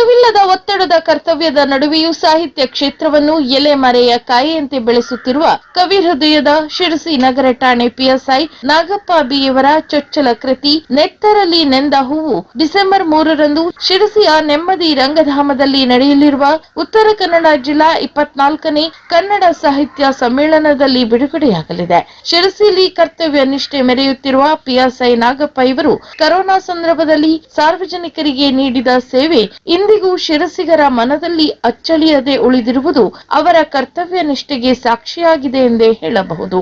ಬಿಡುವಿಲ್ಲದ ಒತ್ತಡದ ಕರ್ತವ್ಯದ ನಡುವೆಯೂ ಸಾಹಿತ್ಯ ಕ್ಷೇತ್ರವನ್ನು ಎಲೆಮರೆಯ ಕಾಯಿಯಂತೆ ಬೆಳೆಸುತ್ತಿರುವ ಕವಿ ಹೃದಯದ ಶಿರಸಿ ನಗರ ಠಾಣೆ ಪಿಎಸ್ಐ ನಾಗಪ್ಪ ಬಿಯವರ ಚೊಚ್ಚಲ ಕೃತಿ ನೆತ್ತರಲ್ಲಿ ನೆಂದ ಹೂವು ಡಿಸೆಂಬರ್ 3ರಂದು ಶಿರಸಿಯ ನೆಮ್ಮದಿ ರಂಗಧಾಮದಲ್ಲಿ ನಡೆಯಲಿರುವ ಉತ್ತರ ಕನ್ನಡ ಜಿಲ್ಲಾ 24ನೇ ಕನ್ನಡ ಸಾಹಿತ್ಯ ಸಮ್ಮೇಳನದಲ್ಲಿ ಬಿಡುಗಡೆಯಾಗಲಿದೆ. ಶಿರಸಿಯಲ್ಲಿ ಕರ್ತವ್ಯ ನಿಷ್ಠೆ ಮೆರೆಯುತ್ತಿರುವ ಪಿಎಸ್ಐ ನಾಗಪ್ಪ ಇವರು ಕೊರೋನಾ ಸಂದರ್ಭದಲ್ಲಿ ಸಾರ್ವಜನಿಕರಿಗೆ ನೀಡಿದ ಸೇವೆ ಇಂದಿಗೂ ಶಿರಸಿಗರ ಮನದಲ್ಲಿ ಅಚ್ಚಳಿಯದೆ ಉಳಿದಿರುವುದು ಅವರ ಕರ್ತವ್ಯ ನಿಷ್ಠೆಗೆ ಸಾಕ್ಷಿಯಾಗಿದೆ ಎಂದೇ ಹೇಳಬಹುದು.